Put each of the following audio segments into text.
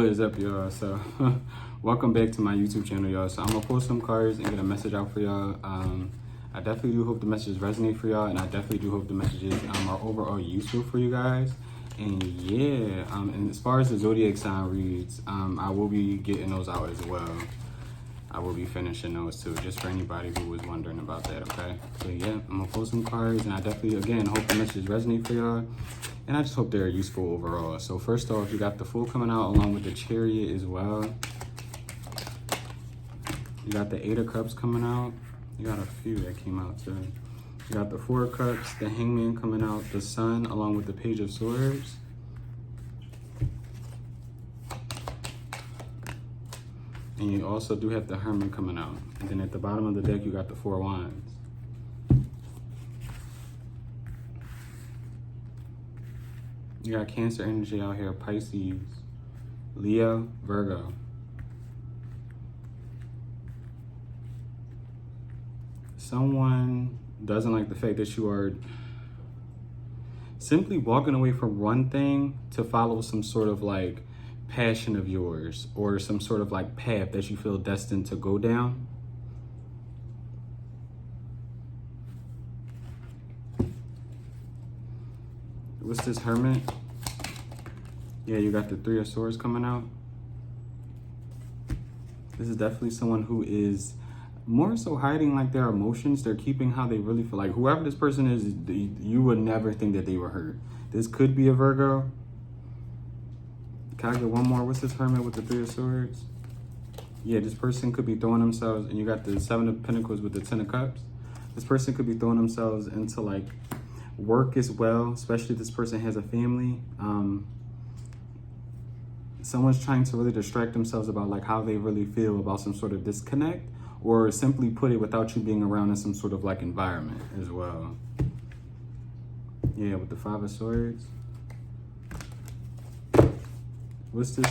What is up, y'all? So welcome back to my YouTube channel, y'all. So I'm gonna post some cards and get a message out for y'all. I definitely do hope the messages resonate for y'all, and I definitely do hope the messages are overall useful for you guys. And yeah, and as far as the zodiac sign reads, I will be getting those out as well. I will be finishing those too, just for anybody who was wondering about that, okay? So yeah, I'm gonna post some cards, and I definitely, again, hope the messages resonate for y'all. And I just hope they're useful overall. So first off, you got the Fool coming out along with the Chariot as well. You got the Eight of Cups coming out. You got a few that came out too. You got the Four of Cups, the Hangman coming out, the Sun along with the Page of Swords. And you also do have the Hermit coming out. And then at the bottom of the deck, you got the Four of Wands. You got Cancer energy out here, Pisces, Leo, Virgo. Someone doesn't like the fact that you are simply walking away from one thing to follow some sort of like passion of yours or some sort of like path that you feel destined to go down. What's this, Hermit? Yeah, you got the Three of Swords coming out. This is definitely someone who is more so hiding like their emotions. They're keeping how they really feel. Like whoever this person is, you would never think that they were hurt. This could be a Virgo. Can I get one more? What's this, Hermit with the Three of Swords? Yeah, this person could be throwing themselves, and you got the Seven of Pentacles with the Ten of Cups. This person could be throwing themselves into like work as well, especially if this person has a family. Someone's trying to really distract themselves about like how they really feel about some sort of disconnect, or simply put it, without you being around in some sort of like environment as well. Yeah, with the Five of Swords. What's this,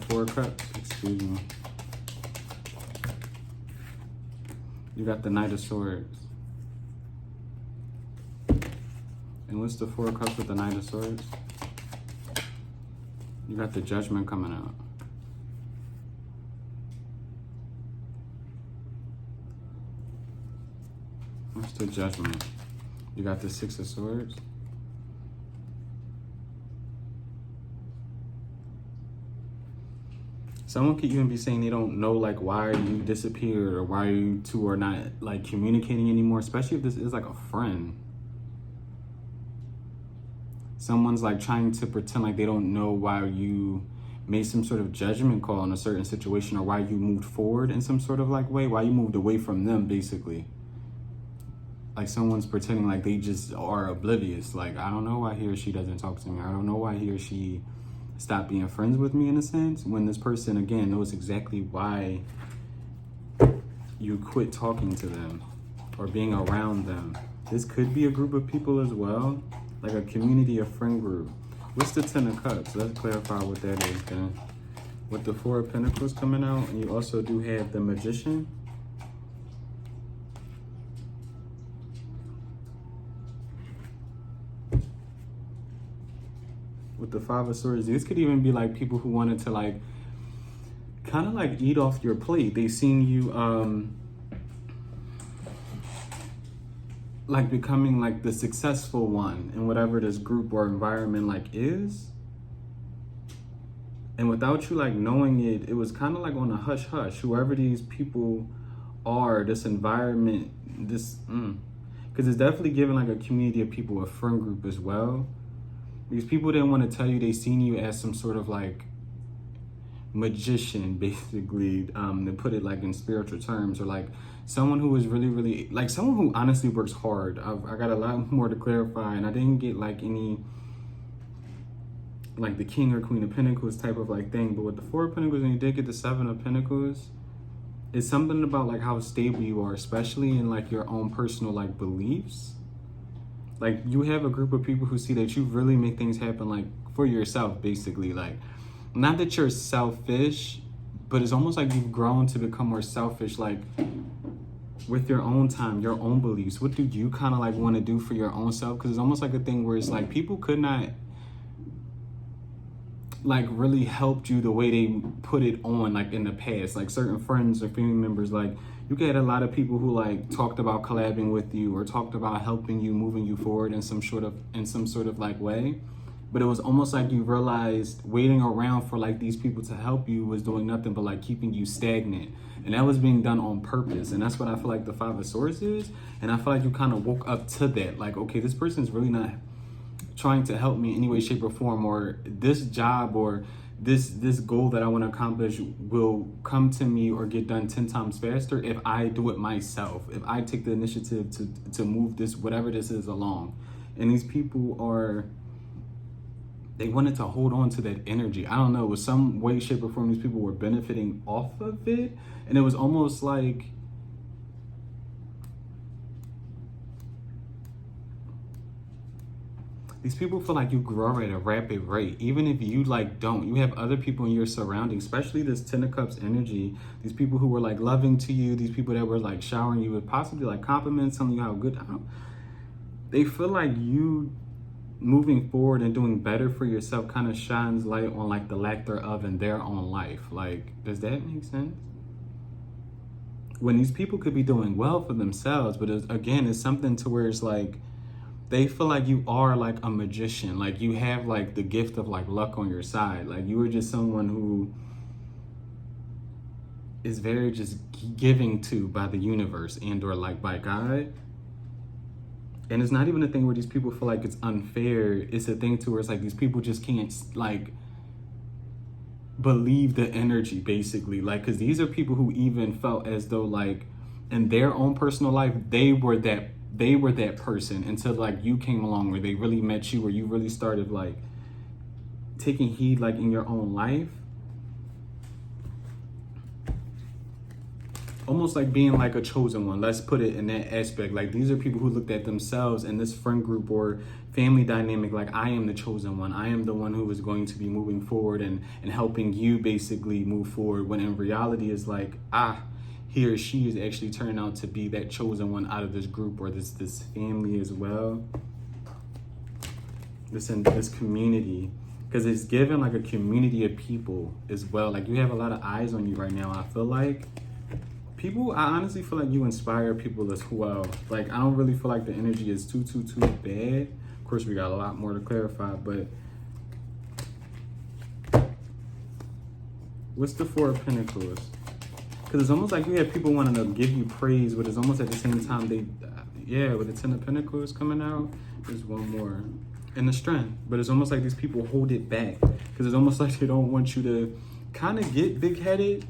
Four of Cups? Excuse me. You got the Knight of Swords. And what's the Four of Cups with the Knight of Swords? You got the Judgment coming out. What's the Judgment? You got the Six of Swords. Someone could even be saying they don't know like why you disappeared or why you two are not like communicating anymore, especially if this is like a friend. Someone's like trying to pretend like they don't know why you made some sort of judgment call on a certain situation, or why you moved forward in some sort of like way, why you moved away from them, basically. Like someone's pretending like they just are oblivious. Like, I don't know why he or she doesn't talk to me. I don't know why he or she stopped being friends with me, in a sense, when this person, again, knows exactly why you quit talking to them or being around them. This could be a group of people as well, like a community, a friend group. What's the Ten of Cups? Let's clarify what that is then. With the Four of Pentacles coming out, and you also do have the Magician. With the Five of Swords, this could even be like people who wanted to like kind of like eat off your plate. They seen you like becoming like the successful one in whatever this group or environment like is, and without you like knowing it, it was kind of like on a hush hush. Whoever these people are, this environment, this because it's definitely giving like a community of people, a friend group as well. These people didn't want to tell you they seen you as some sort of like magician, basically, to put it like in spiritual terms, or like someone who is really, really, like someone who honestly works hard. I got a lot more to clarify, and I didn't get like any, like the King or Queen of Pentacles type of like thing, but with the Four of Pentacles, and you did get the Seven of Pentacles, it's something about like how stable you are, especially in like your own personal like beliefs. Like you have a group of people who see that you really make things happen like for yourself, basically. Like, not that you're selfish, but it's almost like you've grown to become more selfish, like with your own time, your own beliefs. What do you kind of like want to do for your own self? Because it's almost like a thing where it's like people could not like really helped you the way they put it on, like in the past. Like certain friends or family members, like you get a lot of people who like talked about collabing with you or talked about helping you, moving you forward in some sort of like way. But it was almost like you realized waiting around for like these people to help you was doing nothing but like keeping you stagnant. And that was being done on purpose. And that's what I feel like the Five of Swords is. And I feel like you kind of woke up to that. Like, okay, this person's really not trying to help me in any way, shape, or form, or this job or this goal that I want to accomplish will come to me or get done 10 times faster if I do it myself, if I take the initiative to move this, whatever this is, along. And these people they wanted to hold on to that energy. I don't know, it was some way, shape, or form these people were benefiting off of it. And it was almost like these people feel like you grow at a rapid rate, even if you like don't. You have other people in your surroundings, especially this Ten of Cups energy. These people who were like loving to you, these people that were like showering you with possibly like compliments, telling you how good. They feel like you moving forward and doing better for yourself kind of shines light on like the lack thereof in their own life. Like, does that make sense? When these people could be doing well for themselves, but it's something to where it's like they feel like you are like a magician, like you have like the gift of like luck on your side, like you are just someone who is very just giving to by the universe and or like by God. And it's not even a thing where these people feel like it's unfair. It's a thing to where it's like these people just can't like believe the energy, basically. Like, because these are people who even felt as though like in their own personal life, they were that person until like you came along, where they really met you, where you really started like taking heed like in your own life. Almost like being like a chosen one. Let's put it in that aspect. Like these are people who looked at themselves in this friend group or family dynamic like, I am the chosen one. I am the one who is going to be moving forward and helping you basically move forward, when in reality is like, he or she is actually turning out to be that chosen one out of this group or this family as well. This community. Because it's given like a community of people as well. Like you have a lot of eyes on you right now. I feel like I honestly feel like you inspire people as well. Like, I don't really feel like the energy is too bad. Of course, we got a lot more to clarify, but what's the Four of Pentacles? Because it's almost like you have people wanting to give you praise, but it's almost at the same time with the Ten of Pentacles coming out, there's one more. And the Strength. But it's almost like these people hold it back, because it's almost like they don't want you to kind of get big-headed.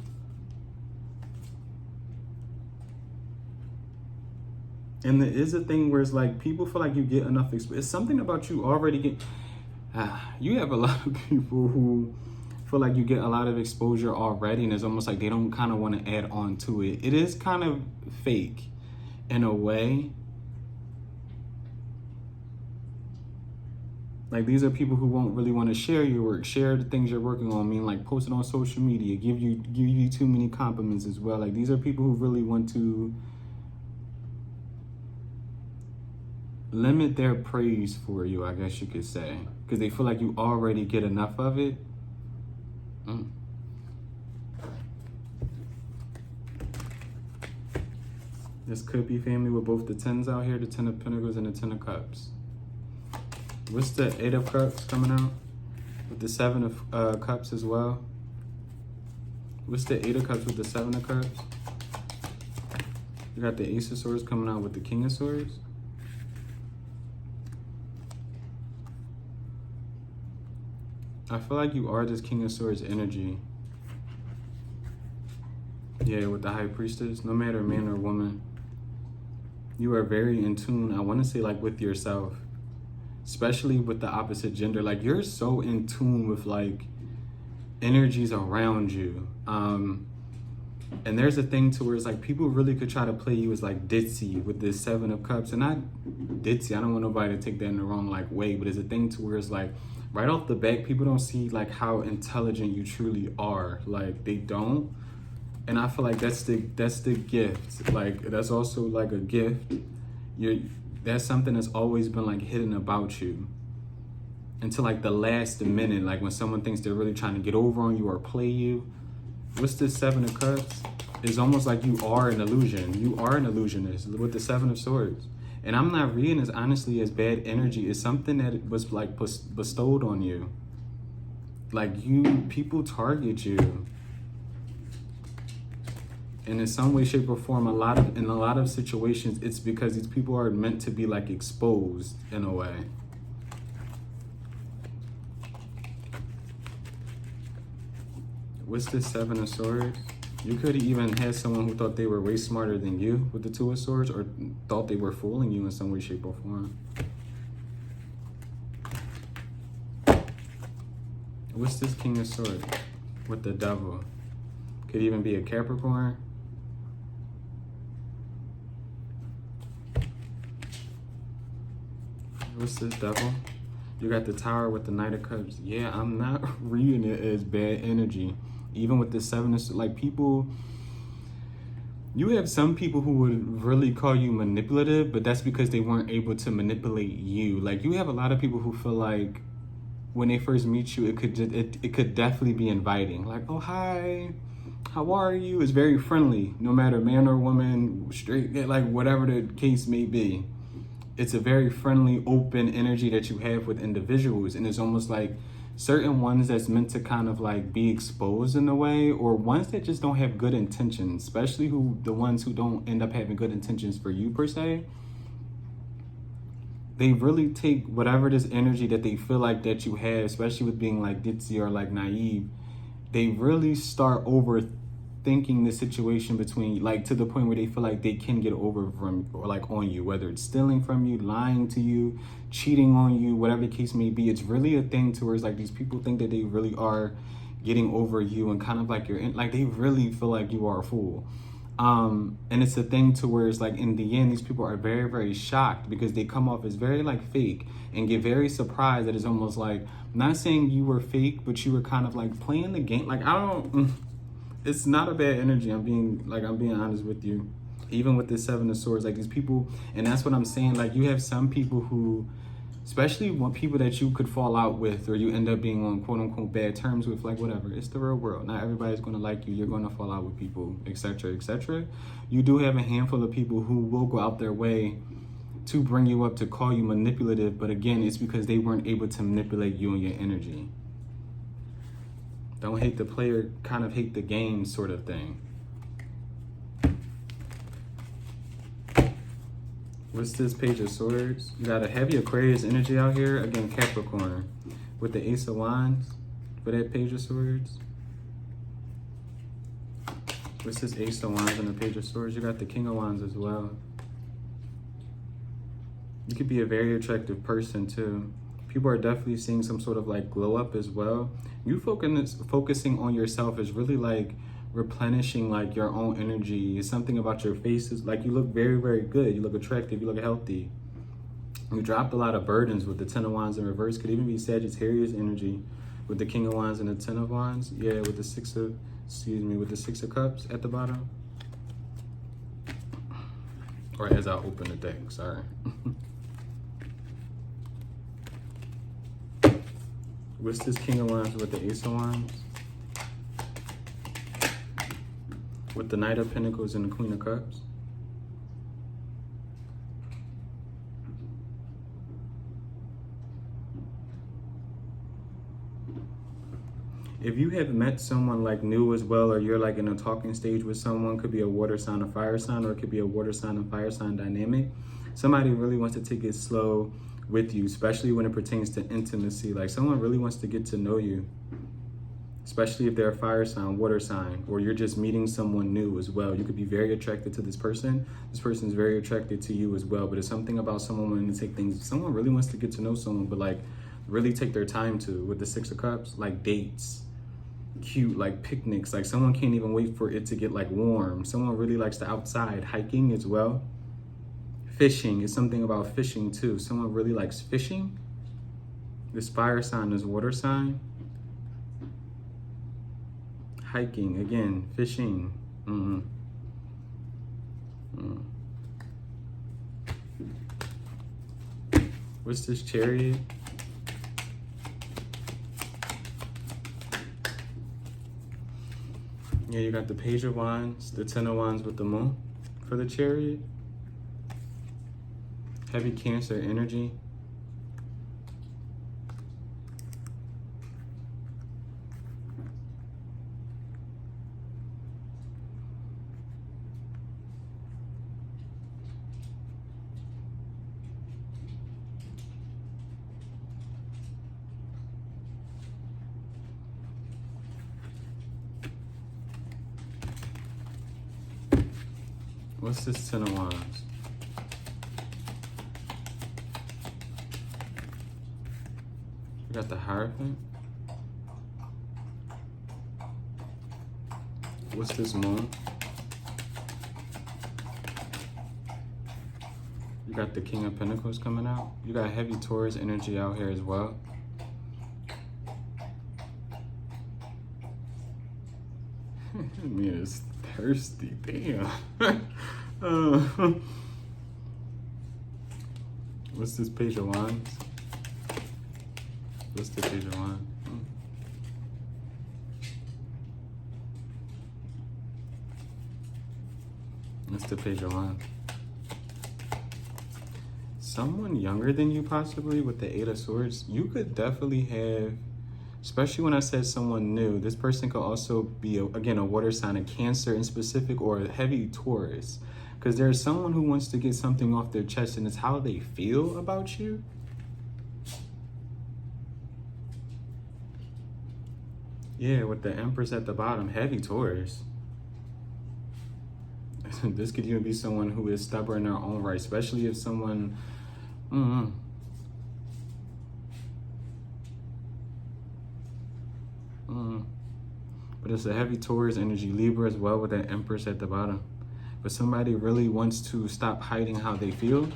And there is a thing where it's like people feel like you get enough it's something about you already get. You have a lot of people who feel like you get a lot of exposure already, and it's almost like they don't kind of want to add on to it. It is kind of fake in a way. Like these are people who won't really want to share your work, share the things you're working on. I mean, like post it on social media, give you too many compliments as well. Like these are people who really want to limit their praise for you, I guess you could say, because they feel like you already get enough of it. This could be family with both the tens out here, the Ten of Pentacles and the Ten of Cups. What's the Eight of Cups coming out? With the Seven of Cups as well. What's the Eight of Cups with the Seven of Cups? You got the Ace of Swords coming out with the King of Swords. I feel like you are this King of Swords energy. Yeah, with the High Priestess, no matter man or woman, you are very in tune, I want to say, like with yourself, especially with the opposite gender. Like you're so in tune with like energies around you. And there's a thing to where it's like people really could try to play you as like ditzy with this Seven of Cups, and not ditzy, I don't want nobody to take that in the wrong like way, but it's a thing to where it's like right off the bat, people don't see like how intelligent you truly are. Like they don't. And I feel like that's the gift. Like that's also like a gift. That's something that's always been like hidden about you. until like the last minute, like when someone thinks they're really trying to get over on you or play you. What's this Seven of Cups? It's almost like you are an illusion. You are an illusionist with the Seven of Swords. And I'm not reading this honestly as bad energy. It's something that was like bestowed on you. Like people target you. And in some way, shape, or form, in a lot of situations, it's because these people are meant to be like exposed in a way. What's this Seven of Swords? You could have even had someone who thought they were way smarter than you with the Two of Swords, or thought they were fooling you in some way, shape, or form. What's this King of Swords with the Devil? Could even be a Capricorn. What's this Devil? You got the Tower with the Knight of Cups. Yeah, I'm not reading it as bad energy. Even with the Seven of, like, people, you have some people who would really call you manipulative, but that's because they weren't able to manipulate you. Like, you have a lot of people who feel like when they first meet you, it could definitely be inviting. Like, oh, hi, how are you? It's very friendly, no matter man or woman, straight, like whatever the case may be. It's a very friendly, open energy that you have with individuals. And it's almost like certain ones that's meant to kind of like be exposed in a way, or ones that just don't have good intentions, especially the ones who don't end up having good intentions for you per se. They really take whatever this energy that they feel like that you have, especially with being like ditzy or like naive, they really start overthinking the situation between, like, to the point where they feel like they can get over from, or like on you, whether it's stealing from you, lying to you, cheating on you, whatever the case may be. It's really a thing to where it's like these people think that they really are getting over you, and kind of like like they really feel like you are a fool. And it's a thing to where it's like in the end, these people are very, very shocked because they come off as very like fake, and get very surprised that it's almost like, not saying you were fake, but you were kind of like playing the game. Like, it's not a bad energy. I'm being honest with you. Even with the Seven of Swords, like these people, and that's what I'm saying. Like, you have some people who, especially people that you could fall out with, or you end up being on quote unquote bad terms with, like whatever. It's the real world. Not everybody's going to like you. You're going to fall out with people, etc., etc. You do have a handful of people who will go out their way to bring you up, to call you manipulative. But again, it's because they weren't able to manipulate you and your energy. Don't hate the player, kind of hate the game sort of thing. What's this Page of Swords? You got a heavy Aquarius energy out here. Again, Capricorn. With the Ace of Wands for that Page of Swords. What's this Ace of Wands and the Page of Swords? You got the King of Wands as well. You could be a very attractive person too. People are definitely seeing some sort of like glow up as well. You focusing on yourself is really like replenishing like your own energy. It's something about your faces. Like, you look very, very good. You look attractive. You look healthy. You dropped a lot of burdens with the Ten of Wands in reverse. Could even be Sagittarius energy with the King of Wands and the Ten of Wands. Yeah, with the Six of Cups at the bottom. Or as I open the deck, sorry. What's this King of Wands with the Ace of Wands? With the Knight of Pentacles and the Queen of Cups? If you have met someone like new as well, or you're like in a talking stage with someone, could be a water sign, a fire sign, or it could be a water sign and fire sign dynamic. Somebody really wants to take it slow with you, especially when it pertains to intimacy. Like, someone really wants to get to know you, especially if they're a fire sign, water sign, or you're just meeting someone new as well. You could be very attracted to this person. This person's very attracted to you as well. But it's something about someone wanting to take things, someone really wants to get to know someone, but like really take their time to. With the Six of Cups, like dates, cute, like picnics. Like, someone can't even wait for it to get like warm. Someone really likes the outside, hiking as well. Fishing is something about fishing too. Someone really likes fishing. This fire sign is water sign. Hiking, again, fishing. What's this Chariot? Yeah, you got the Page of Wands, the Ten of Wands with the Moon for the Chariot. Heavy Cancer energy. What's this Ten of Wands? We got the Hierophant. What's this Moon? You got the King of Pentacles coming out. You got heavy Taurus energy out here as well. Man, it's thirsty, damn. What's this Page of Wands? What's the Page of Wands? What's the Page of Wands? Someone younger than you possibly with the Eight of Swords. You could definitely have, especially when I said someone new, this person could also be, again, a water sign, a Cancer in specific, or a heavy Taurus. Because there's someone who wants to get something off their chest, and it's how they feel about you. Yeah, with the Empress at the bottom, heavy Taurus. This could even be someone who is stubborn in their own right, especially if someone... But it's a heavy Taurus energy, Libra as well with that Empress at the bottom. But somebody really wants to stop hiding how they feel.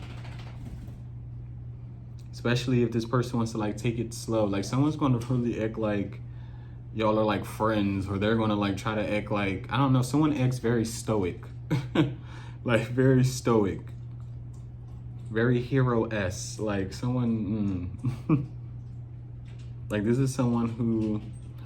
Especially if this person wants to like take it slow. Like someone's going to really act like y'all are like friends, or they're going to like try to act like, I don't know, someone acts very stoic. Like very stoic. Very hero-esque. Like someone, like this is someone who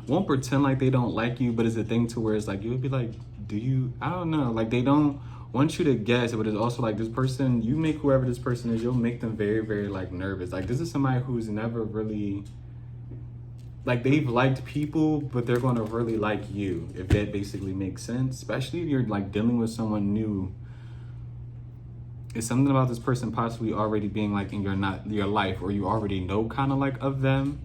won't pretend like they don't like you, but it's a thing to where it's like, you would be like, do you, I don't know, like they don't want you to guess, but it's also like this person, you make whoever this person is, you'll make them very, very like nervous. Like this is somebody who's never really, like they've liked people, but they're going to really like you, if that basically makes sense. Especially if you're like dealing with someone new. It's something about this person possibly already being like in your life, or you already know kind of like of them.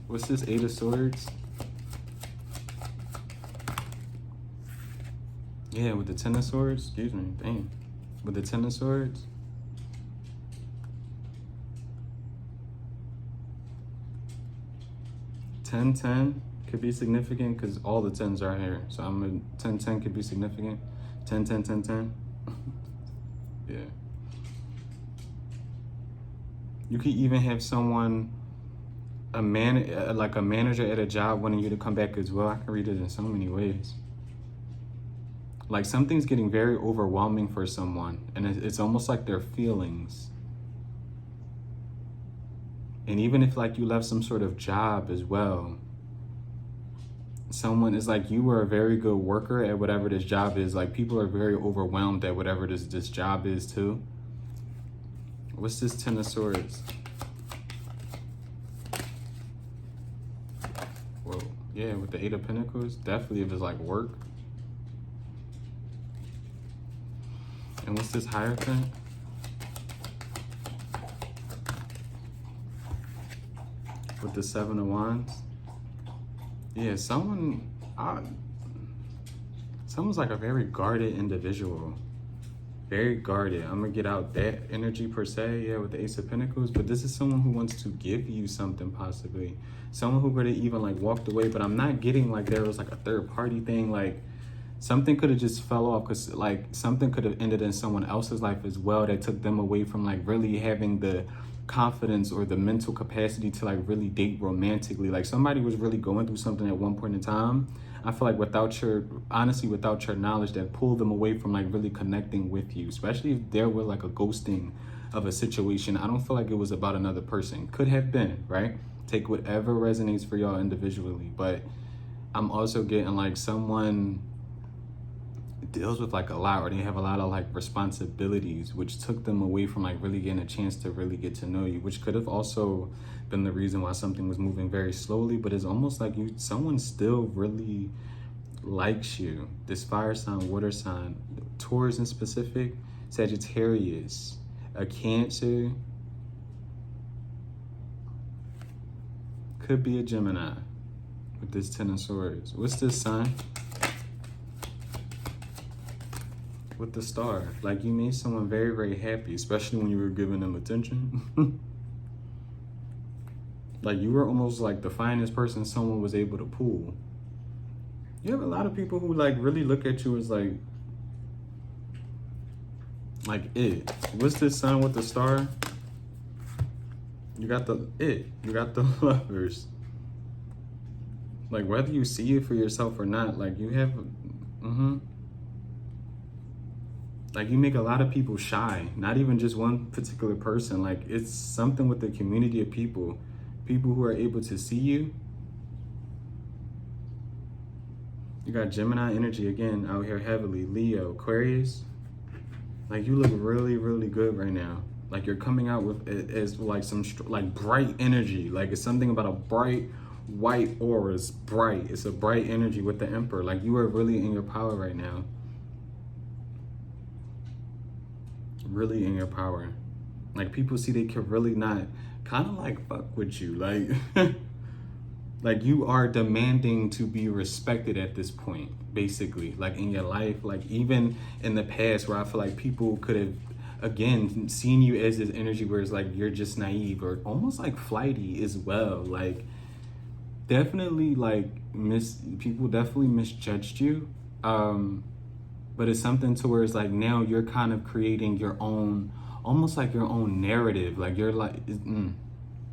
What's this Eight of Swords? Yeah, with the Ten of Swords. Excuse me, dang. With the Ten of Swords. 10-10 could be significant because all the 10s are here. So I'm a 10-10 could be significant. 10-10-10-10. Yeah. You could even have someone, like a manager at a job wanting you to come back as well. I can read it in so many ways. Like something's getting very overwhelming for someone, and it's almost like their feelings. And even if like you left some sort of job as well, someone is like, you were a very good worker at whatever this job is. Like people are very overwhelmed at whatever this job is too. What's this Ten of Swords? Whoa, yeah, with the Eight of Pentacles, definitely if it's like work. And what's this Hierophant? With the Seven of Wands. Yeah, someone's like a very guarded individual. Very guarded. I'm gonna get out that energy per se, yeah, with the Ace of Pentacles. But this is someone who wants to give you something possibly. Someone who could have even like walked away, but I'm not getting like there was like a third party thing. Like something could have just fell off because like something could have ended in someone else's life as well that took them away from like really having the confidence or the mental capacity to like really date romantically. Like somebody was really going through something at one point in time. I feel like without your knowledge, that pulled them away from like really connecting with you, especially if there was like a ghosting of a situation. I don't feel like it was about another person. Could have been, right? Take whatever resonates for y'all individually. But I'm also getting like someone deals with like a lot, or they have a lot of like responsibilities, which took them away from like really getting a chance to really get to know you, which could have also been the reason why something was moving very slowly. But it's almost like someone still really likes you. This fire sign, water sign, Taurus in specific, Sagittarius, a Cancer, could be a Gemini with this 10 of Swords. What's this sign? With the Star. Like, you made someone very, very happy, especially when you were giving them attention. Like, you were almost like the finest person someone was able to pull. You have a lot of people who like really look at you as like it. What's this sign with the Star? You got the it. You got the Lovers. Like, whether you see it for yourself or not, like, you have, like, you make a lot of people shy. Not even just one particular person. Like, it's something with the community of people who are able to see you. You got Gemini energy again out here heavily. Leo, Aquarius. Like, you look really, really good right now. Like, you're coming out with as like some like bright energy. Like, it's something about a bright white aura. It's bright. It's a bright energy with the Emperor. Like, you are really in your power right now. Really in your power. Like, people see they can really not kind of like fuck with you. Like, like, you are demanding to be respected at this point, basically. Like, in your life, like, even in the past where I feel like people could have, again, seen you as this energy where it's like you're just naive or almost like flighty as well. Like, definitely like people definitely misjudged you. But it's something to where it's like now you're kind of creating your own, almost like your own narrative. Like, you're like,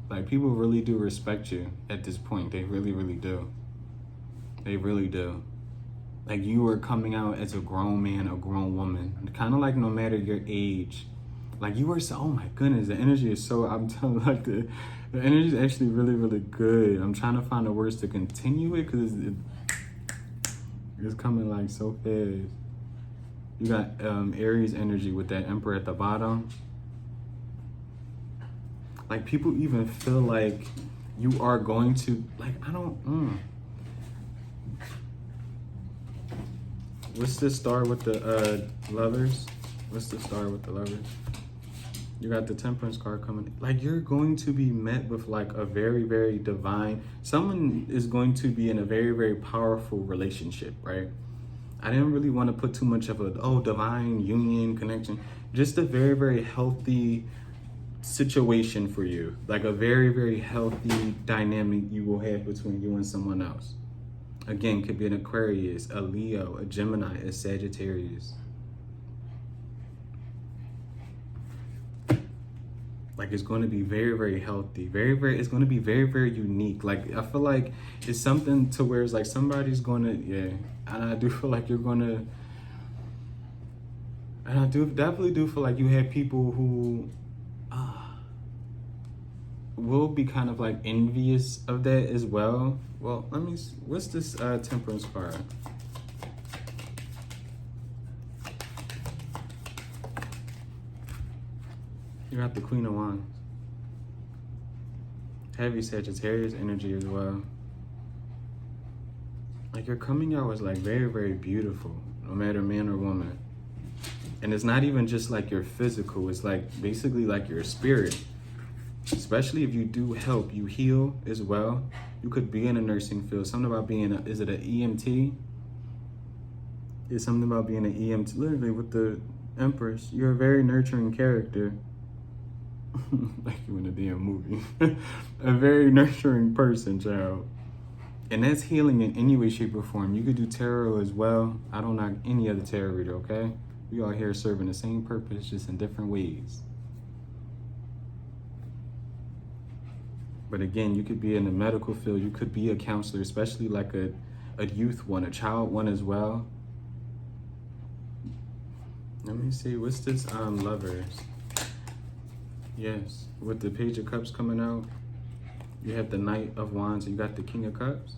like, people really do respect you at this point. They really, really do. They really do. Like, you are coming out as a grown man, a grown woman. Kind of like no matter your age. Like, you are so, oh my goodness, the energy is so, I'm telling you, like, the energy is actually really, really good. I'm trying to find the words to continue it because it's coming like so fast. You got Aries energy with that Emperor at the bottom. Like, people even feel like you are going to, like, I don't, What's this Star with the Lovers? What's the Star with the Lovers? You got the Temperance card coming. Like, you're going to be met with like a very, very divine, someone is going to be in a very, very powerful relationship, right? I didn't really want to put too much of a, divine union, connection. Just a very, very healthy situation for you. Like, a very, very healthy dynamic you will have between you and someone else. Again, could be an Aquarius, a Leo, a Gemini, a Sagittarius. Like, it's going to be very, very healthy. Very, very, it's going to be very, very unique. Like, I feel like it's something to where it's like somebody's going to, yeah. And I do feel like you're going to, and I definitely do feel like you have people who will be kind of like envious of that as well. Well, let me, what's this Temperance card? You got the Queen of Wands. Heavy Sagittarius energy as well. Like, you're coming out as like very, very beautiful, no matter man or woman. And it's not even just like your physical, it's like basically like your spirit. Especially if you do help, you heal as well. You could be in a nursing field. Something about being, is it an EMT? It's something about being an EMT. Literally with the Empress, you're a very nurturing character. Like you in a damn movie. A very nurturing person, child. And that's healing in any way, shape, or form. You could do tarot as well. I don't knock any other tarot reader, okay? We all here serving the same purpose, just in different ways. But again, you could be in the medical field. You could be a counselor, especially like a youth one, a child one as well. Let me see, what's this Lovers? Yes, with the Page of Cups coming out. You have the Knight of Wands, and you got the King of Cups.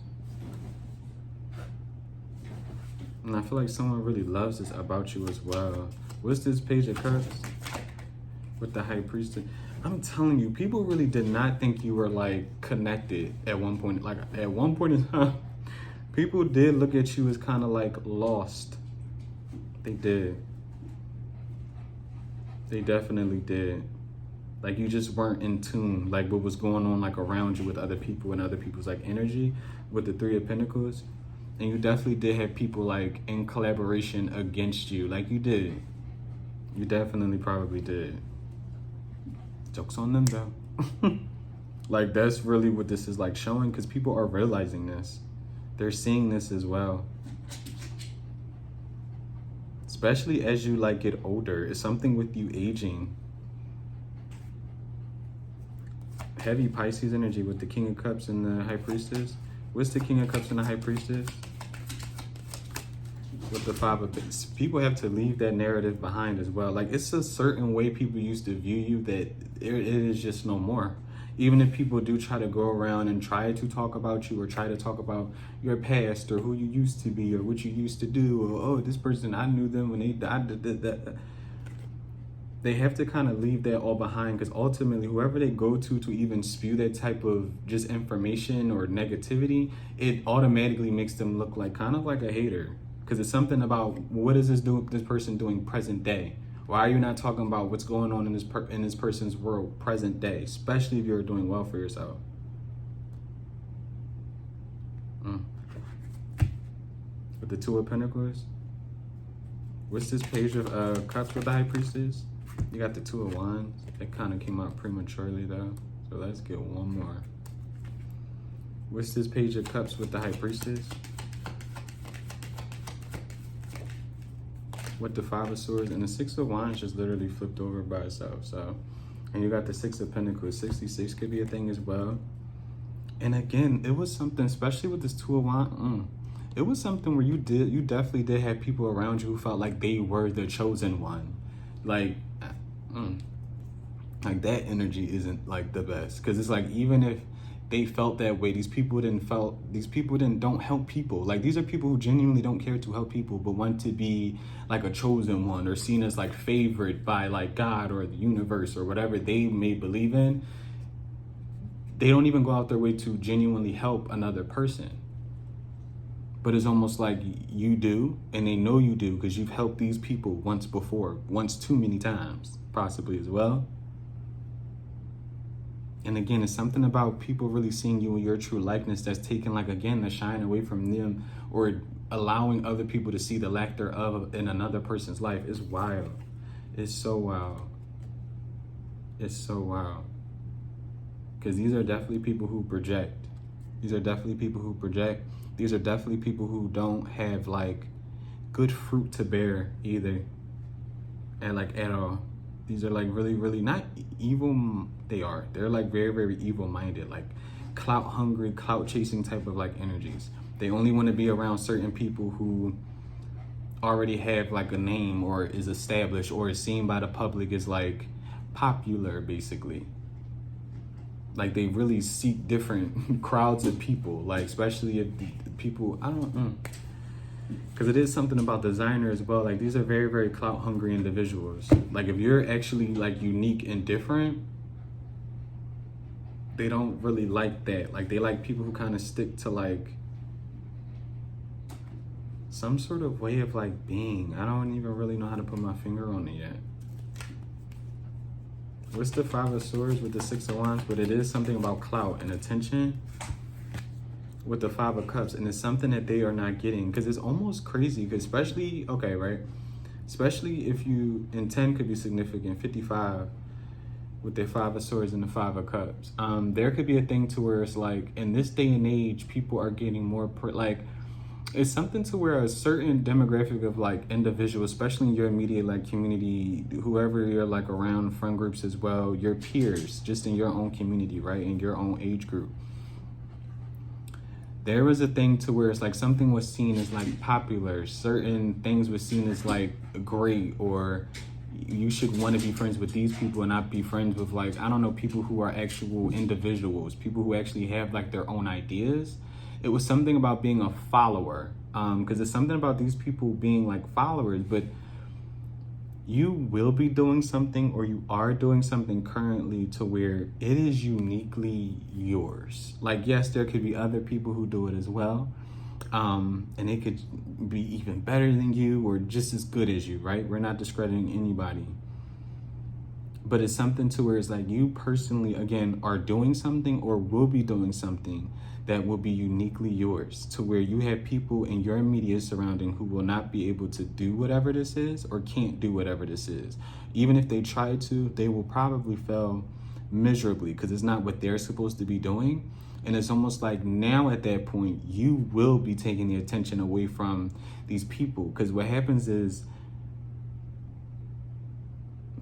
And I feel like someone really loves this about you as well. What's this Page of Cups with the High Priestess? I'm telling you, people really did not think you were like connected at one point. Like at one point in time, people did look at you as kind of like lost. They did. They definitely did. Like you just weren't in tune, like what was going on like around you with other people and other people's like energy with the Three of Pentacles. And you definitely did have people like in collaboration against you. Like you did. You definitely probably did. Joke's on them though. Like that's really what this is like showing, because people are realizing this. They're seeing this as well. Especially as you like get older. It's something with you aging. Heavy Pisces energy with the King of Cups and the High Priestess. What's the King of Cups and the High Priestess? With the Five of Pentacles. People have to leave that narrative behind as well. Like it's a certain way people used to view you that it is just no more. Even if people do try to go around and try to talk about you or try to talk about your past or who you used to be or what you used to do, or oh, this person, I knew them when they died. They have to kind of leave that all behind, because ultimately whoever they go to even spew that type of just information or negativity, it automatically makes them look like kind of like a hater, because it's something about what is this person doing present day? Why are you not talking about what's going on in this person's world present day, especially if you're doing well for yourself? With the Two of Pentacles, what's this Page of Cups with the High Priestess? You got the Two of Wands. It kind of came out prematurely though. So let's get one more. What's this Page of Cups with the High Priestess? With the Five of Swords, and the Six of Wands just literally flipped over by itself. So, and you got the Six of Pentacles. 66 could be a thing as well. And again, it was something, especially with this Two of Wands. It was something where you definitely did have people around you who felt like they were the chosen one. Like that energy isn't like the best, because it's like even if they felt that way, these people don't help people. Like these are people who genuinely don't care to help people, but want to be like a chosen one or seen as like favored by like God or the universe or whatever they may believe in. They don't even go out their way to genuinely help another person. But it's almost like you do, and they know you do because you've helped these people once before, once too many times, possibly as well. And again, it's something about people really seeing you in your true likeness that's taking, like, again, the shine away from them, or allowing other people to see the lack thereof in another person's life. It's wild. It's so wild. It's so wild. Because these are definitely people who project. These are definitely people who project. These are definitely people who don't have like good fruit to bear either. And like at all. These are like really, really not evil. They're like very, very evil minded, like clout hungry, clout chasing type of like energies. They only want to be around certain people who already have like a name or is established or is seen by the public as like popular, basically. Like they really seek different crowds of people, like especially if the people, I don't know. Because it is something about designer as well. Like these are very, very clout hungry individuals. Like if you're actually like unique and different, they don't really like that. Like they like people who kind of stick to like some sort of way of like being. I don't even really know how to put my finger on it yet. What's the Five of Swords with the Six of Wands? But it is something about clout and attention with the Five of Cups, and it's something that they are not getting, because it's almost crazy, because especially, okay, right? Especially if you, and 10 could be significant, 55 with the Five of Swords and the Five of Cups. There could be a thing to where it's like, in this day and age, people are getting more, like, it's something to where a certain demographic of like individuals, especially in your immediate like community, whoever you're like around, friend groups as well, your peers, just in your own community, right? In your own age group. There was a thing to where it's like something was seen as like popular, certain things was seen as like great, or you should want to be friends with these people and not be friends with, like, I don't know, people who are actual individuals, people who actually have like their own ideas. It was something about being a follower, because it's something about these people being like followers, but you will be doing something, or you are doing something currently to where it is uniquely yours. Like, yes, there could be other people who do it as well. And it could be even better than you or just as good as you, right? We're not discrediting anybody. But it's something to where it's like you personally, again, are doing something or will be doing something that will be uniquely yours, to where you have people in your immediate surrounding who will not be able to do whatever this is or can't do whatever this is. Even if they try to, they will probably fail miserably because it's not what they're supposed to be doing. And it's almost like now at that point, you will be taking the attention away from these people. Because what happens is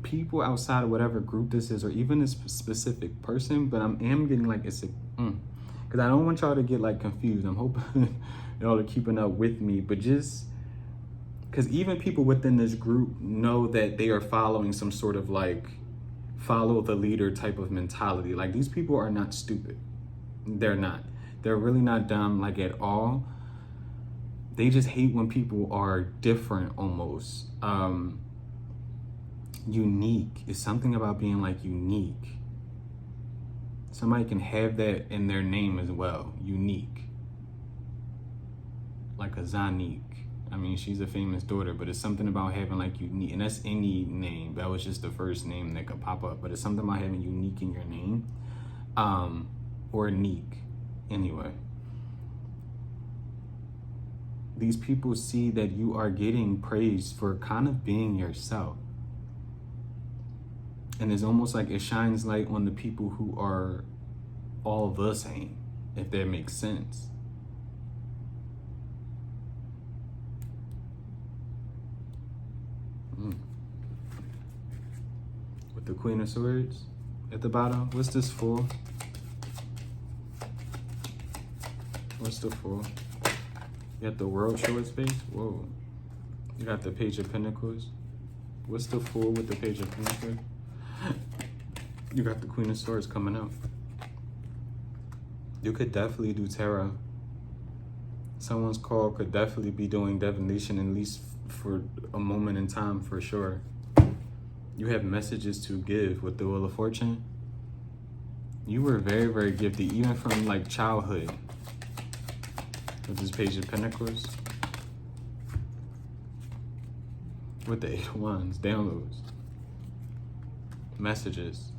people outside of whatever group this is, or even this specific person, but I am getting like it's a, because I don't want y'all to get like confused. I'm hoping y'all are keeping up with me, but just because even people within this group know that they are following some sort of like follow the leader type of mentality. Like, these people are not stupid. They're not. They're really not dumb, like, at all. They just hate when people are different almost. Unique. It's something about being like unique. Somebody can have that in their name as well. Unique. Like a Zanique. I mean, she's a famous daughter, but it's something about having like unique, and that's any name. That was just the first name that could pop up, but it's something about having unique in your name. Or Neek, anyway. These people see that you are getting praised for kind of being yourself. And it's almost like it shines light on the people who are all the same, if that makes sense. With the Queen of Swords at the bottom, what's this for? What's the four? You got the World show its face? Whoa. You got the Page of Pentacles. What's the four with the Page of Pentacles? You got the Queen of Swords coming out. You could definitely do tarot. Someone's call could definitely be doing divination, at least for a moment in time, for sure. You have messages to give with the Wheel of Fortune. You were very, very gifted, even from like childhood. With this Page of Pentacles. With the Eight of Wands, downloads. Messages.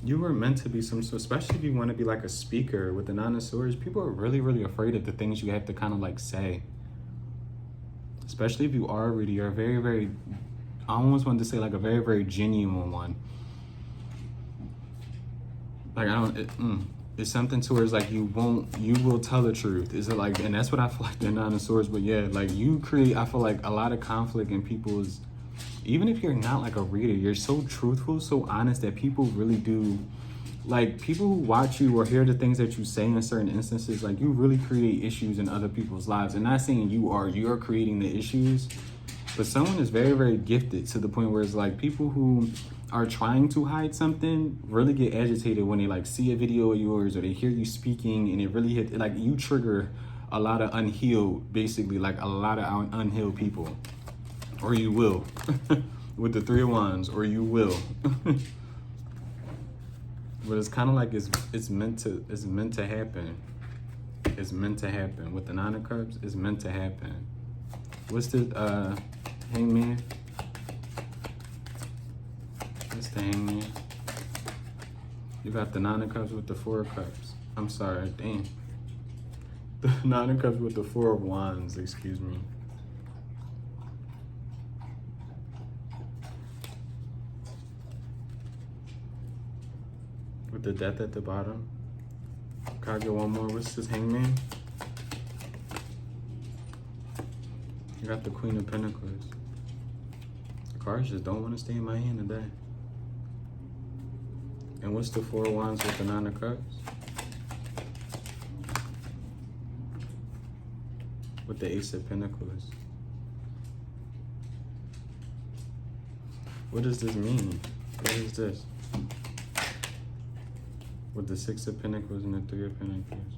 You were meant to be some, especially if you want to be like a speaker with the Nine of Swords. People are really, really afraid of the things you have to kind of like say. Especially if you are a reader, you're a very, very, I almost wanted to say like a very, very genuine one. Like, I don't, it's something to where it's like you will tell the truth. Is it like, and that's what I feel like the Nine of Swords, but yeah, like you create, I feel like a lot of conflict in people's, even if you're not like a reader, you're so truthful, so honest that people really do, like people who watch you or hear the things that you say in certain instances, like you really create issues in other people's lives. And not saying you're creating the issues, but someone is very, very gifted to the point where it's like people who are trying to hide something really get agitated when they like see a video of yours or they hear you speaking, and it really hit, like you trigger a lot of unhealed, basically like a lot of unhealed people. Or you will. With the Three of Wands, or you will. But it's kind of like it's meant to happen. It's meant to happen. With the Nine of Cups, it's meant to happen. What's the Hangman? What's the Hangman? You got the Nine of Cups with the Four of Cups. I'm sorry, dang. The Nine of Cups with the Four of Wands, excuse me. With the Death at the bottom. Can I get one more? What's this Hangman? You got the Queen of Pentacles. The cards just don't want to stay in my hand today. And what's the Four of Wands with the Nine of Cups? with the Ace of Pentacles. What does this mean? What is this? With the Six of Pentacles and the Three of Pentacles.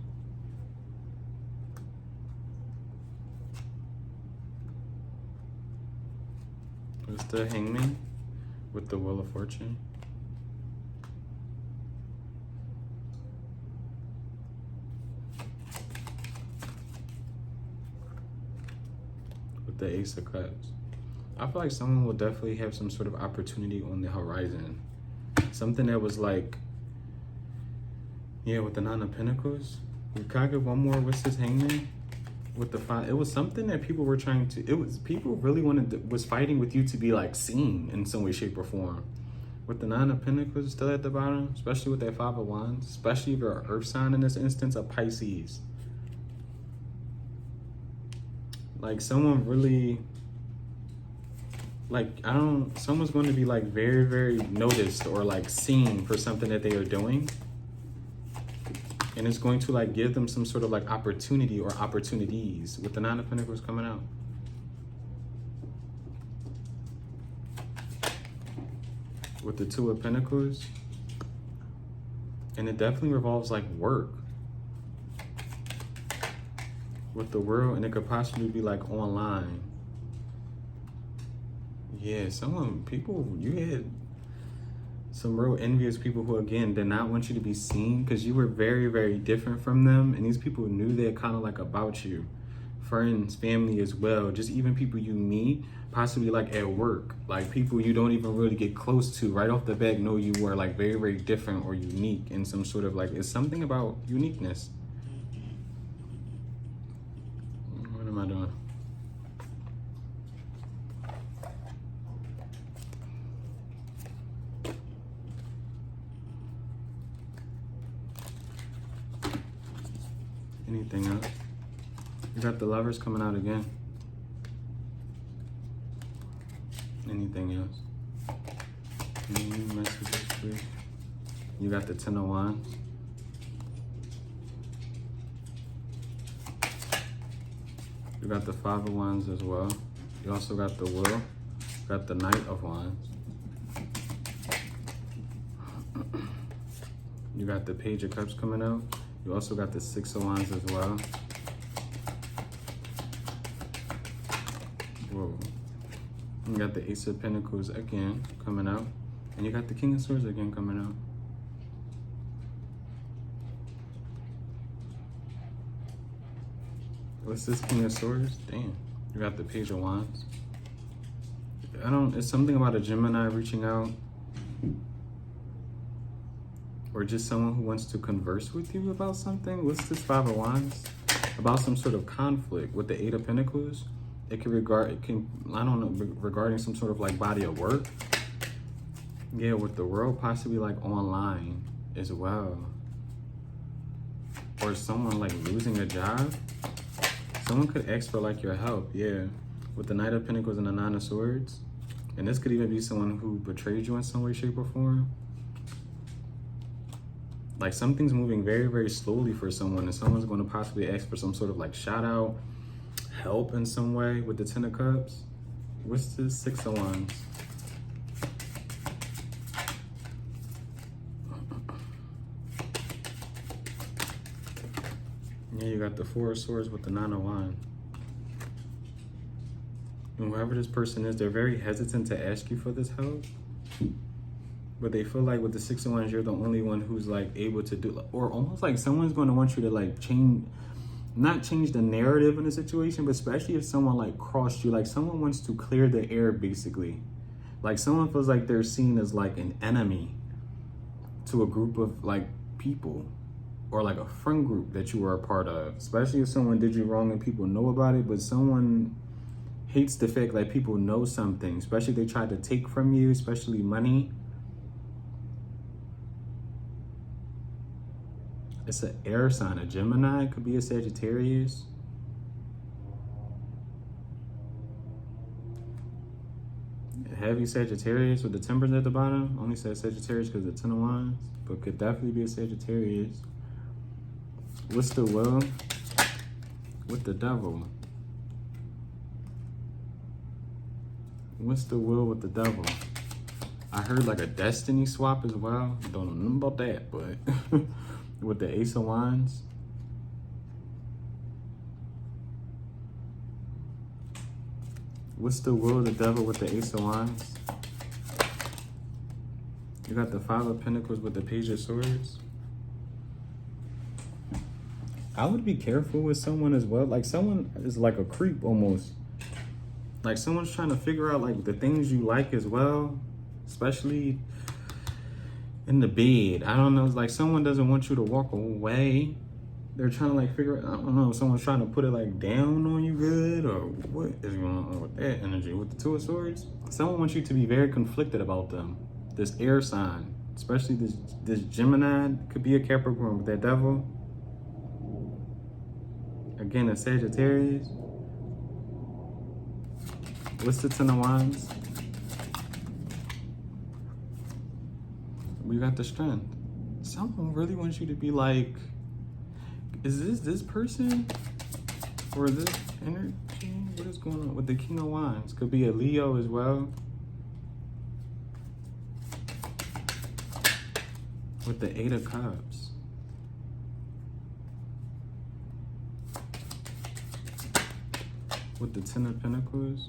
What's the Hangman with the Wheel of Fortune? With the Ace of Cups. I feel like someone will definitely have some sort of opportunity on the horizon. Something that was like, yeah, with the Nine of Pentacles. Can I get one more? What's this Hangman? With the Five, it was something that people were trying to, it was, people really was fighting with you to be like seen in some way, shape, or form. With the Nine of Pentacles still at the bottom, especially with that Five of Wands, especially if you're an earth sign in this instance, a Pisces. Like someone really, like, someone's going to be like very, very noticed or like seen for something that they are doing. And it's going to like give them some sort of like opportunity or opportunities with the Nine of Pentacles coming out. With the Two of Pentacles. And it definitely revolves like work. With the World, and it could possibly be like online. Yeah, you had some real envious people who, again, did not want you to be seen because you were very, very different from them. And these people knew that kind of like about you. Friends, family as well. Just even people you meet, possibly like at work. Like people you don't even really get close to right off the bat know you were like very, very different or unique in some sort of like, it's something about uniqueness. What am I doing? Anything else? You got the Lovers coming out again. Anything else? Any messages, please? You got the Ten of Wands. You got the Five of Wands as well. You also got the Will. You got the Knight of Wands. You got the Page of Cups coming out. You also got the Six of Wands as well. Whoa. You got the Ace of Pentacles again coming out. And you got the King of Swords again coming out. What's this King of Swords? Damn. You got the Page of Wands. It's something about a Gemini reaching out. Or just someone who wants to converse with you about something. What's this Five of Wands? About some sort of conflict with the Eight of Pentacles. Regarding some sort of like body of work. Yeah, with the World, possibly like online as well. Or someone like losing a job. Someone could ask for like your help, yeah. With the Knight of Pentacles and the Nine of Swords. And this could even be someone who betrayed you in some way, shape, or form. Like something's moving very, very slowly for someone, and someone's going to possibly ask for some sort of like shout out, help in some way with the Ten of Cups. What's the Six of Wands? Yeah, you got the Four of Swords with the Nine of Wands. And whoever this person is, they're very hesitant to ask you for this help. But they feel like with the Six of Wands, you're the only one who's like able to do, or almost like someone's going to want you to like not change the narrative in the situation, but especially if someone like crossed you, like someone wants to clear the air basically. Like someone feels like they're seen as like an enemy to a group of like people or like a friend group that you were a part of, especially if someone did you wrong and people know about it, but someone hates the fact that people know something, especially if they try to take from you, especially money. It's an air sign, a Gemini, it could be a Sagittarius. Heavy Sagittarius with the Temperance at the bottom. Only said Sagittarius because of the Ten of Wands, but could definitely be a Sagittarius. What's the Will? With the Devil. What's the will with the devil? I heard like a destiny swap as well. Don't know nothing about that, but with the Ace of Wands. What's the will of the devil with the Ace of Wands? You got the Five of Pentacles with the Page of Swords. I would be careful with someone as well. Like someone is like a creep almost. Like someone's trying to figure out like the things you like as well, especially in the bed. I don't know. It's like someone doesn't want you to walk away. They're trying to like figure out, I don't know, someone's trying to put it like down on you good, or what is going on with that energy? With the Two of Swords, someone wants you to be very conflicted about them. This air sign, especially this Gemini, could be a Capricorn with that devil. Again, a Sagittarius. What's the Ten of Wands? We got the Strength. Someone really wants you to be like, is this person? Or this energy? What is going on with the King of Wands? Could be a Leo as well. With the Eight of Cups. With the Ten of Pentacles.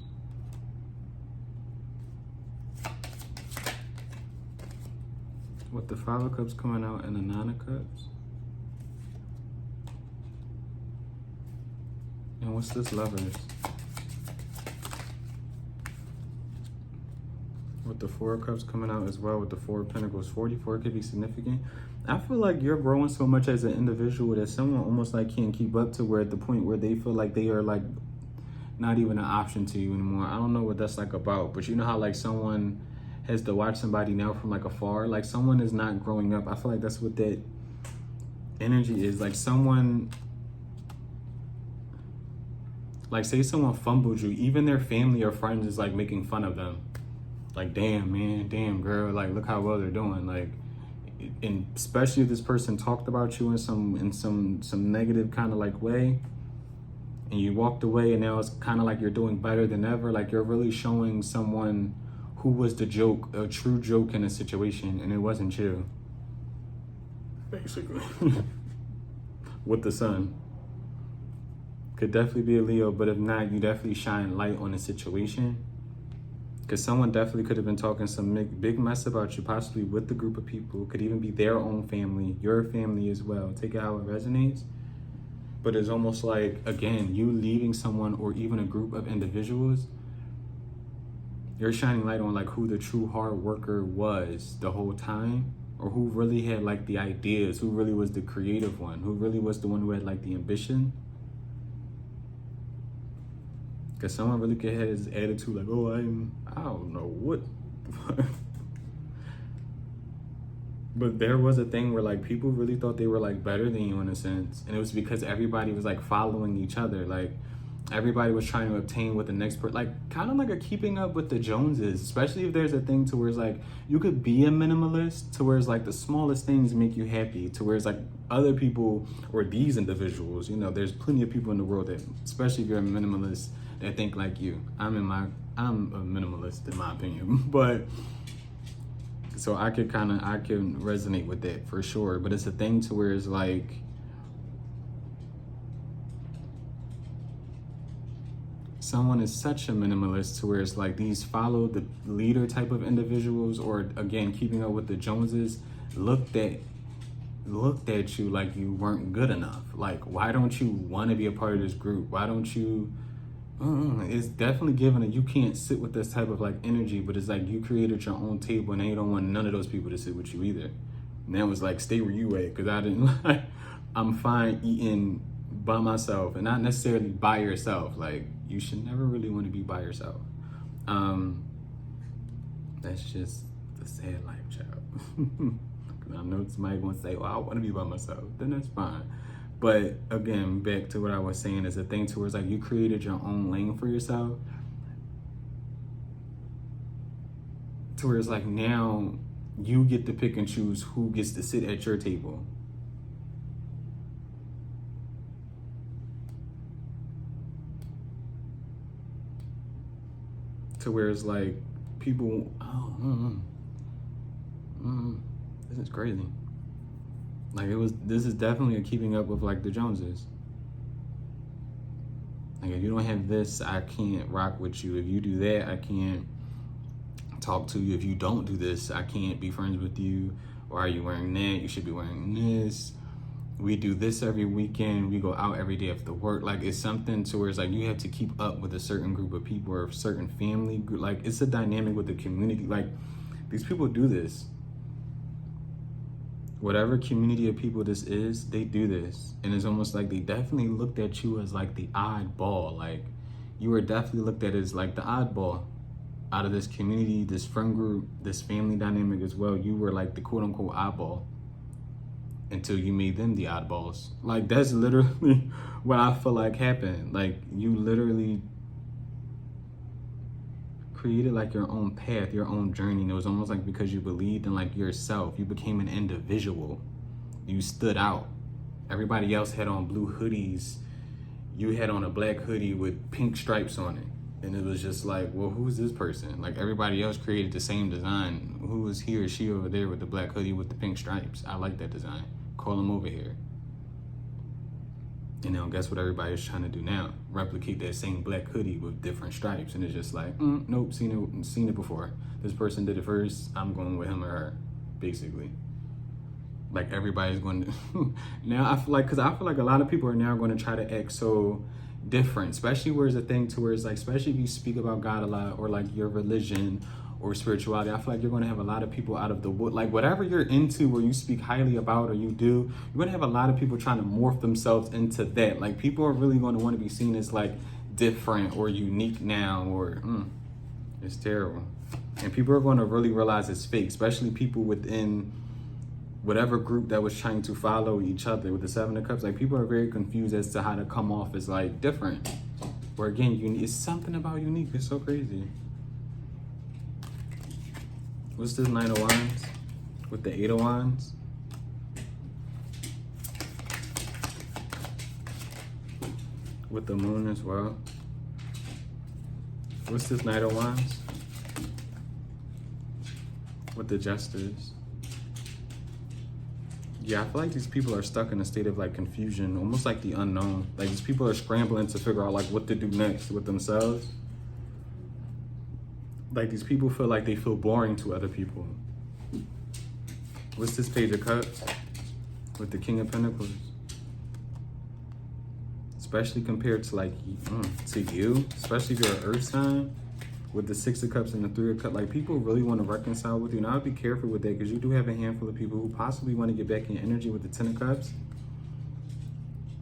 With the Five of Cups coming out and the Nine of Cups. And what's this Lovers? With the Four of Cups coming out as well, with the Four of Pentacles. 44 could be significant. I feel like you're growing so much as an individual that someone almost like can't keep up to where at the point where they feel like they are like not even an option to you anymore. I don't know what that's like about, but you know how like someone has to watch somebody now from like afar, like someone is not growing up. I feel like that's what that energy is. Like someone, like say someone fumbled you, even their family or friends is like making fun of them. Like, damn man, damn girl, like look how well they're doing. Like, and especially if this person talked about you in some negative kind of like way, and you walked away and now it's kind of like you're doing better than ever. Like you're really showing someone who was the joke, a true joke in a situation, and it wasn't you. Basically. With the Sun. Could definitely be a Leo, but if not, you definitely shine light on the situation. Because someone definitely could have been talking some big mess about you, possibly with the group of people. Could even be their own family, your family as well. Take it how it resonates. But it's almost like, again, you leaving someone or even a group of individuals, you're shining light on like who the true hard worker was the whole time, or who really had like the ideas, who really was the creative one, who really was the one who had like the ambition. Because someone really could have this attitude like, oh, I don't know what. But there was a thing where like people really thought they were like better than you in a sense. And it was because everybody was like following each other. Like everybody was trying to obtain what the next person, like kind of like a keeping up with the Joneses, especially if there's a thing to where it's like, you could be a minimalist to where it's like the smallest things make you happy, to where it's like other people or these individuals, you know, there's plenty of people in the world that, especially if you're a minimalist, that think like you. I'm a minimalist in my opinion, but so I can resonate with that for sure. But it's a thing to where it's like, someone is such a minimalist to where it's like these follow the leader type of individuals, or again, keeping up with the Joneses, looked at you like you weren't good enough. Like, why don't you want to be a part of this group? Why don't you? It's definitely given that you can't sit with this type of like energy, but it's like you created your own table and then you don't want none of those people to sit with you either. And that was like, stay where you at, because I didn't like, I'm fine eating by myself and not necessarily by yourself. Like, you should never really want to be by yourself. That's just the sad life, child. I know somebody gonna say, well, I want to be by myself. Then that's fine. But again, back to what I was saying, is a thing to where it's like you created your own lane for yourself. To where it's like now you get to pick and choose who gets to sit at your table. to where it's like people, oh, this is crazy. Like this is definitely a keeping up with like the Joneses. Like if you don't have this, I can't rock with you. If you do that, I can't talk to you. If you don't do this, I can't be friends with you. Why are you wearing that? You should be wearing this. We do this every weekend. We go out every day after work. Like it's something to where it's like you have to keep up with a certain group of people or a certain family group. Like it's a dynamic with the community. Like these people do this. Whatever community of people this is, they do this. And it's almost like they definitely looked at you as like the oddball. Like you were definitely looked at as like the oddball out of this community, this friend group, this family dynamic as well. You were like the quote unquote oddball until you made them the oddballs. Like that's literally what I feel like happened. Like you literally created like your own path, your own journey. And it was almost like because you believed in like yourself, you became an individual. You stood out. Everybody else had on blue hoodies. You had on a black hoodie with pink stripes on it. And it was just like, well, who's this person? Like everybody else created the same design. Who is he or she over there with the black hoodie with the pink stripes? I like that design. Call them over here. You know, guess what everybody's trying to do now? Replicate that same black hoodie with different stripes. And it's just like, nope, seen it before. This person did it first. I'm going with him or her, basically. Like everybody's going to, now I feel like, because I feel like a lot of people are now going to try to act so different, especially where it's a thing to where it's like, especially if you speak about God a lot or like your religion or spirituality, I feel like you're going to have a lot of people out of the wood, like whatever you're into or you speak highly about or you do, you're going to have a lot of people trying to morph themselves into that. Like people are really going to want to be seen as like different or unique now, or it's terrible. And people are going to really realize it's fake, especially people within whatever group that was trying to follow each other with the Seven of Cups. Like people are very confused as to how to come off as like different. Where again, it's something about unique. It's so crazy. What's this Nine of Wands with the Eight of Wands? With the Moon as well. What's this Knight of Wands? With the Jesters. Yeah, I feel like these people are stuck in a state of like confusion, almost like the unknown. Like these people are scrambling to figure out like what to do next with themselves. Like these people feel like they feel boring to other people. What's this Page of Cups? With the King of Pentacles. Especially compared to like, to you, especially if you're an earth sign. With the Six of Cups and the Three of Cups, like people really want to reconcile with you. Now be careful with that because you do have a handful of people who possibly want to get back in your energy with the Ten of Cups.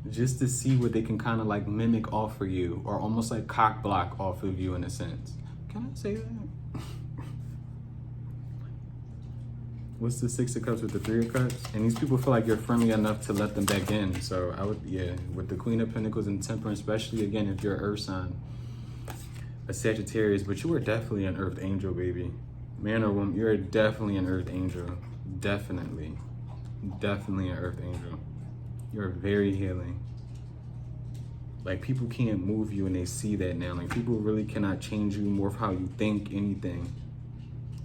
Just to see what they can kind of like mimic off for you or almost like cock block off of you in a sense. Can I say that? What's the Six of Cups with the Three of Cups? And these people feel like you're friendly enough to let them back in. So I would, yeah, with the Queen of Pentacles and Temperance, especially again, if you're an earth sign, a Sagittarius, but you are definitely an earth angel, baby. Man or woman, you're definitely an earth angel. Definitely. Definitely an earth angel. You're very healing. Like people can't move you and they see that now. Like people really cannot change you more of how you think, anything.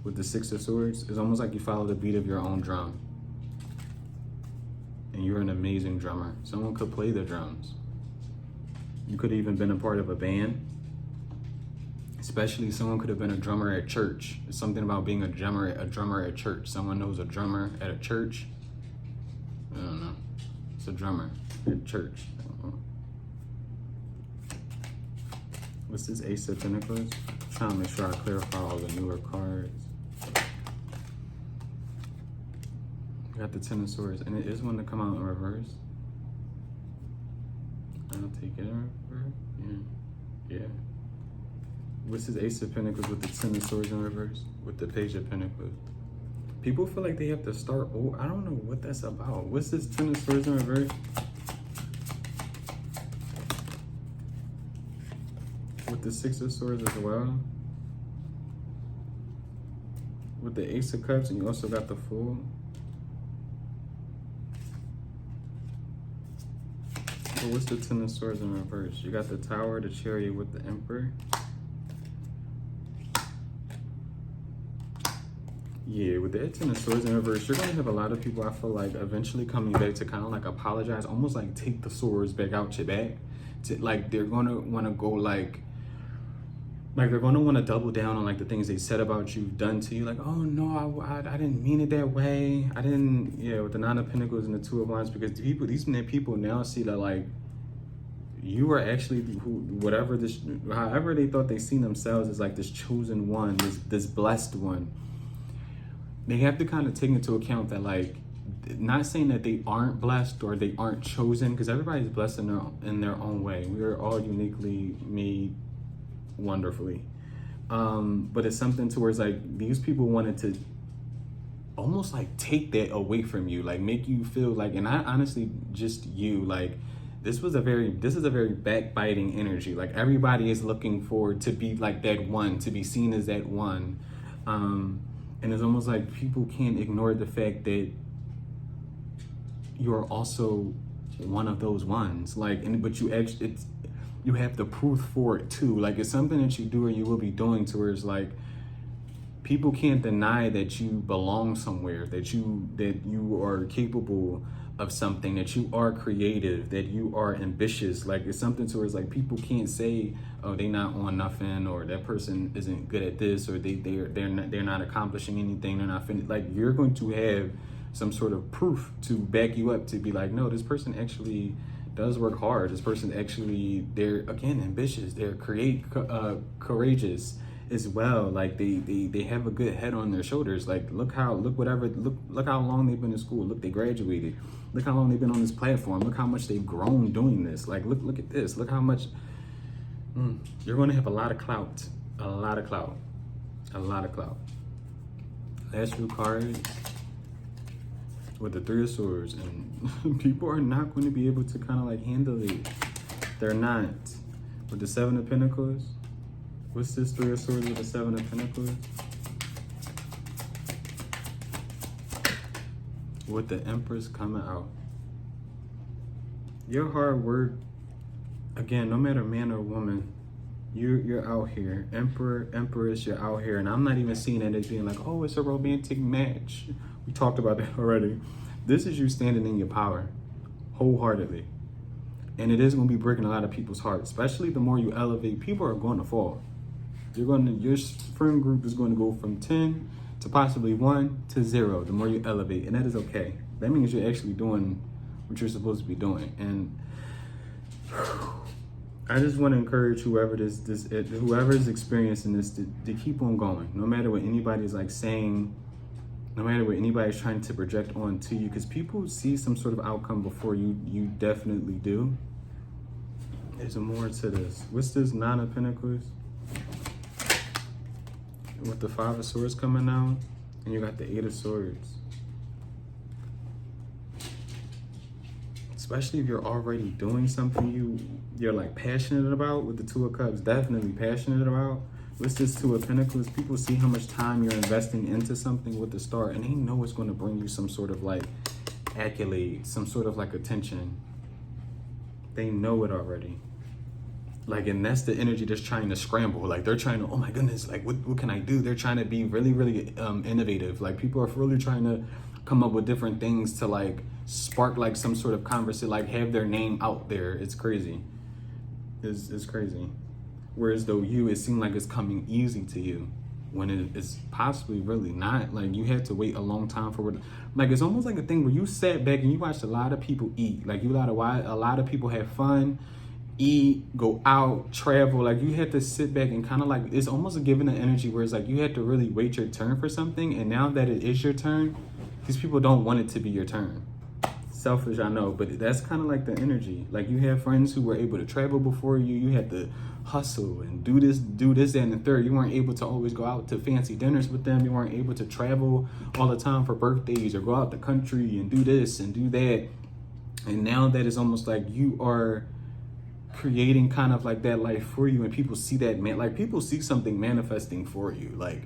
With the Six of Swords, it's almost like you follow the beat of your own drum. And you're an amazing drummer. Someone could play the drums. You could have even been a part of a band. Especially someone could have been a drummer at church. It's something about being a drummer at church. Someone knows a drummer at a church. I don't know. It's a drummer at church. I don't know. What's this Ace of Pentacles? I'm trying to make sure I clarify all the newer cards. Got the Ten of Swords, and it is one to come out in reverse. I'll take it in reverse. Yeah. What's this Ace of Pentacles with the Ten of Swords in reverse? With the Page of Pentacles. People feel like they have to start over. I don't know what that's about. What's this Ten of Swords in reverse? With the Six of Swords as well. With the Ace of Cups, and you also got the Fool. But what's the Ten of Swords in reverse? You got the Tower, the Chariot with the Emperor. Yeah, with the Ten of Swords in reverse, you're gonna have a lot of people, I feel like, eventually coming back to kind of like apologize, almost like take the swords back out your back. To, like, they're gonna want to go like they're gonna want to double down on like the things they said about you, done to you. Like, oh no, I didn't mean it that way. I didn't. Yeah, with the Nine of Pentacles and the Two of Wands, because these people now see that like you are actually however they thought they seen themselves as like this chosen one, this blessed one. They have to kind of take into account that, like, not saying that they aren't blessed or they aren't chosen, because everybody's blessed in their own way. We are all uniquely made wonderfully. But it's something towards like these people wanted to almost like take that away from you, like make you feel like, and I honestly just you like this is a very backbiting energy. Like everybody is looking forward to be like that one, to be seen as that one. And it's almost like people can't ignore the fact that you're also one of those ones. Like, but you actually, you have the proof for it too. Like it's something that you do or you will be doing towards like, people can't deny that you belong somewhere, that you are capable of something, that you are creative, that you are ambitious. Like it's something towards like people can't say, oh, they not on nothing, or that person isn't good at this, or they're not accomplishing anything, they're not finished. Like you're going to have some sort of proof to back you up to be like, no, this person actually does work hard. This person actually, they're again ambitious, they're courageous as well. Like they have a good head on their shoulders. Like look how long they've been in school. Look, they graduated. Look how long they've been on this platform. Look how much they've grown doing this. Like look at this. Look how much you're going to have a lot of clout. Last few cards with the Three of Swords, and people are not going to be able to kind of like handle it. They're not. With the Seven of Pentacles, what's this Three of Swords with the Seven of Pentacles? With the Empress coming out. Your hard work, again, no matter man or woman, you're out here. Emperor, Empress, you're out here. And I'm not even seeing it as being like, oh, it's a romantic match. We talked about that already. This is you standing in your power wholeheartedly. And it is going to be breaking a lot of people's hearts, especially the more you elevate. People are going to fall. Your friend group is going to go from 10 to possibly 1 to 0 the more you elevate, and that is okay. That means you're actually doing what you're supposed to be doing. And I just want to encourage whoever is experiencing this to keep on going, no matter what anybody's like saying, no matter what anybody's trying to project onto you, because people see some sort of outcome before you definitely do. There's more to this. What's this Nine of Pentacles? With the Five of Swords coming out, and you got the Eight of Swords. Especially if you're already doing something you're like passionate about, with the Two of Cups, definitely passionate about. What's this Two of Pentacles? People see how much time you're investing into something with the Star, and they know it's going to bring you some sort of like accolade, some sort of like attention. They know it already. Like, and that's the energy that's trying to scramble. Like they're trying to, oh my goodness, like what can I do? They're trying to be really, really innovative. Like people are really trying to come up with different things to like spark like some sort of conversation, like have their name out there. It's crazy. It's crazy. Whereas though it seemed like it's coming easy to you, when it's possibly really not. Like you had to wait a long time for it. Like it's almost like a thing where you sat back and you watched a lot of people eat. Like a lot of people have fun, eat, go out, travel. Like you had to sit back and kind of like, it's almost giving an energy where it's like you had to really wait your turn for something. And now that it is your turn, these people don't want it to be your turn. Selfish, I know, but that's kind of like the energy. Like you have friends who were able to travel before you. You had to hustle and do this, that, and the third. You weren't able to always go out to fancy dinners with them. You weren't able to travel all the time for birthdays or go out the country and do this and do that. And now that it's almost like you are creating kind of like that life for you, and people see that, like people see something manifesting for you. Like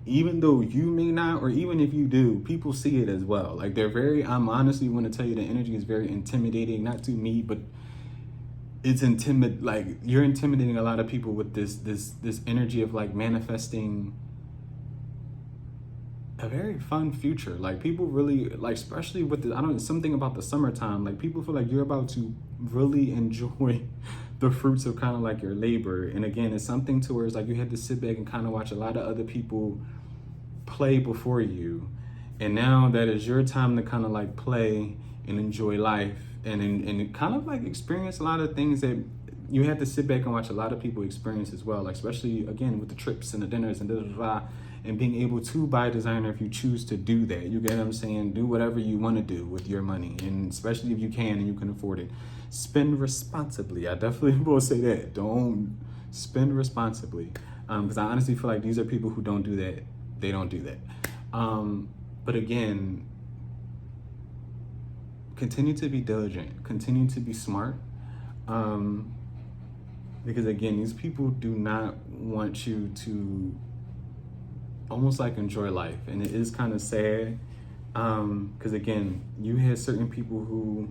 even though you may not, or even if you do, people see it as well. Like I'm honestly want to tell you the energy is very intimidating, not to me, but it's like you're intimidating a lot of people with this energy of like manifesting a very fun future. Like people really like, especially with the, I don't know, something about the summertime, like people feel like you're about to really enjoy the fruits of kind of like your labor. And again, it's something to where it's like you had to sit back and kind of watch a lot of other people play before you, and now that is your time to kind of like play and enjoy life, and kind of like experience a lot of things that you had to sit back and watch a lot of people experience as well, like especially again with the trips and the dinners and and being able to buy designer if you choose to do that. You get what I'm saying? Do whatever you want to do with your money, and especially if you can and you can afford it. Spend responsibly. I definitely will say that. Don't spend responsibly, because I honestly feel like these are people who don't do that. They don't do that. But again, continue to be diligent. Continue to be smart. Because again, these people do not want you to almost like enjoy life. And it is kind of sad. Because again, you had certain people who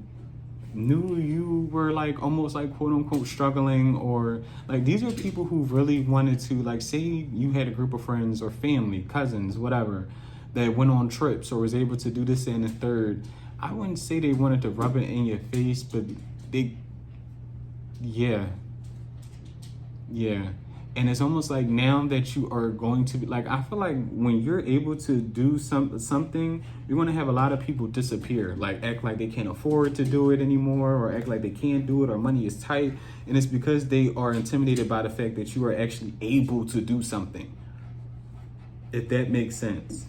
knew you were like almost like quote unquote struggling, or like these are people who really wanted to, like, say you had a group of friends or family, cousins, whatever, that went on trips or was able to do this and the third. I wouldn't say they wanted to rub it in your face, but they, yeah. And it's almost like now that you are going to be like, I feel like when you're able to do something, you're going to have a lot of people disappear, like act like they can't afford to do it anymore, or act like they can't do it, or money is tight. And it's because they are intimidated by the fact that you are actually able to do something, if that makes sense.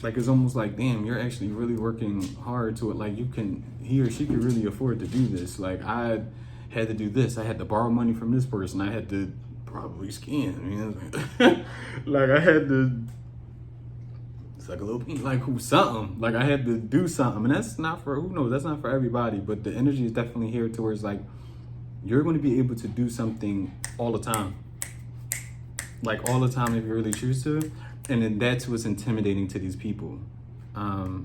Like it's almost like, damn, you're actually really working hard to it. Like you can, he or she could really afford to do this. Like I had to do this. I had to borrow money from this person. I had to probably scam. I mean, like I had to, it's like a little like who something. Like I had to do something, and that's not for, who knows, that's not for everybody. But the energy is definitely here towards like you're going to be able to do something all the time. Like all the time if you really choose to. And then that's what's intimidating to these people. I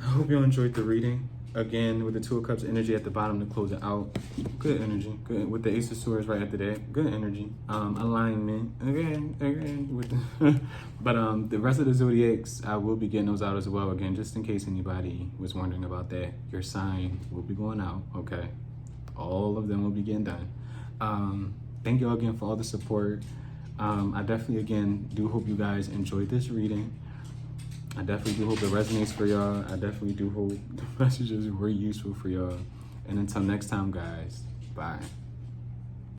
hope you enjoyed the reading. Again, with the Two of Cups energy at the bottom to close it out. Good energy. Good. With the Ace of Swords right after that. Good energy. Alignment. Again. With the but the rest of the zodiacs, I will be getting those out as well. Again, just in case anybody was wondering about that. Your sign will be going out. Okay. All of them will be getting done. Thank you all again for all the support. I definitely, again, do hope you guys enjoyed this reading. I definitely do hope it resonates for y'all. I definitely do hope the messages were useful for y'all. And until next time, guys, bye.